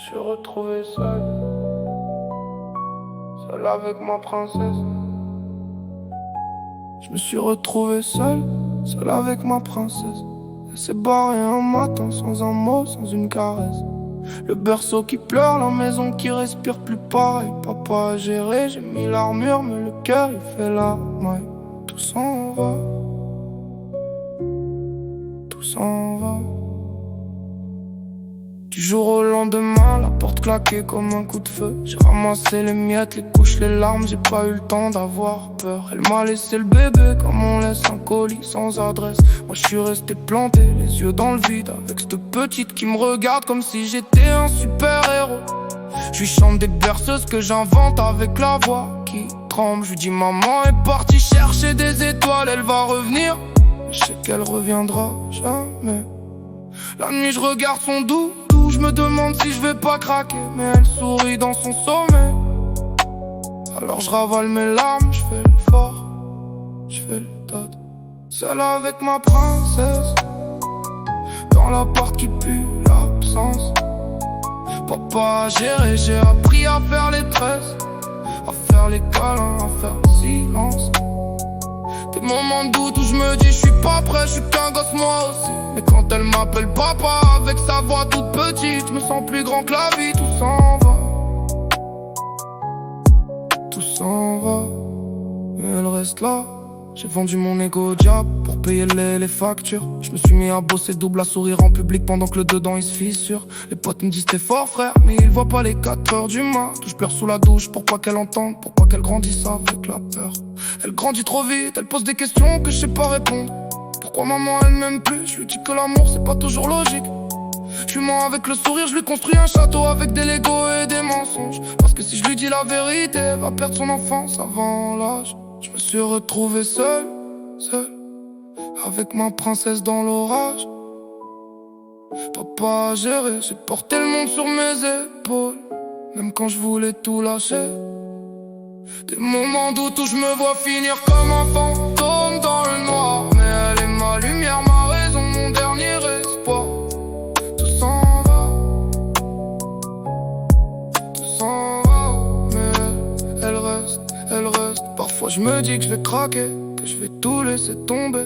suis retrouvé seul, seul avec ma princesse. Je me suis retrouvé seul, seul avec ma princesse. Elle s'est barrée un matin sans un mot, sans une caresse. Le berceau qui pleure, la maison qui respire plus pareil. Papa a géré, j'ai mis l'armure, mais le cœur il fait la maille. Tout s'en va, tout s'en va. Du jour au lendemain, la porte claquée comme un coup de feu. J'ai ramassé les miettes, les couches, les larmes, j'ai pas eu le temps d'avoir peur. Elle m'a laissé le bébé comme on laisse un colis sans adresse. Moi je suis resté planté, les yeux dans le vide, avec cette petite qui me regarde comme si j'étais un super héros. Je lui chante des berceuses que j'invente avec la voix qui tremble. Je lui dis maman est partie chercher des étoiles, elle va revenir. Je sais qu'elle reviendra jamais. La nuit je regarde son doudou, je me demande si je vais pas craquer. Mais elle sourit dans son sommeil. Alors je ravale mes larmes, je fais le fort, je fais le tot. Seul avec ma princesse, dans l'appart qui pue l'absence. Papa a géré, j'ai appris à faire les tresses, à faire les câlins, à faire le silence. Des moments de doute où je me dis je suis pas prêt, je suis qu'un gosse moi aussi. Mais quand elle m'appelle papa avec sa voix toute petite, je me sens plus grand que la vie. Tout s'en va, tout s'en va, mais elle reste là. J'ai vendu mon ego au diable pour payer les factures. Je me suis mis à bosser double, à sourire en public pendant que le dedans il se fissure. Les potes me disent t'es fort frère, mais ils voient pas les 4 heures du mat. Je pleure sous la douche pour pas qu'elle entende, pour pas qu'elle grandisse avec la peur. Elle grandit trop vite, elle pose des questions que je sais pas répondre. Pourquoi maman elle m'aime plus? Je lui dis que l'amour c'est pas toujours logique. Je lui mens avec le sourire, je lui construis un château avec des Legos et des mensonges. Parce que si je lui dis la vérité, elle va perdre son enfance avant l'âge. Je me suis retrouvé seul, seul, avec ma princesse dans l'orage. Papa a géré, j'ai porté le monde sur mes épaules, même quand je voulais tout lâcher. Des moments doute où je me vois finir comme un fantôme dans le noir. Mais elle est ma lumière, ma raison, mon dernier espoir. Tout s'en va, tout s'en va, mais elle reste, elle reste. Parfois je me dis que je vais craquer, que je vais tout laisser tomber.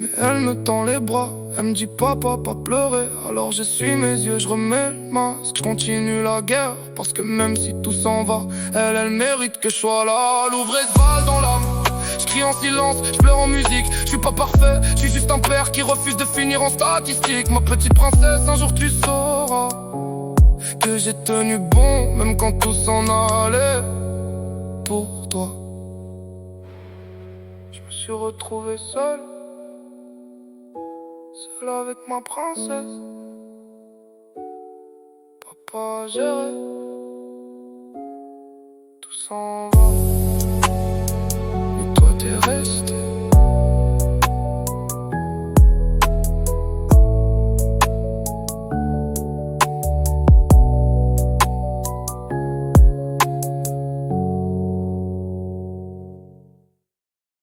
Mais elle me tend les bras, elle me dit papa, pas pleurer. Alors j'essuie mes yeux, je remets le masque, je continue la guerre. Parce que même si tout s'en va, elle mérite que je sois là. L'ouvreuse balle dans l'âme, je crie en silence, je pleure en musique. Je suis pas parfait, je suis juste un père qui refuse de finir en statistique. Ma petite princesse, un jour tu sauras que j'ai tenu bon, même quand tout s'en allait pour toi. Je me suis retrouvé seul, seul avec ma princesse. Papa a géré, tout s'en va.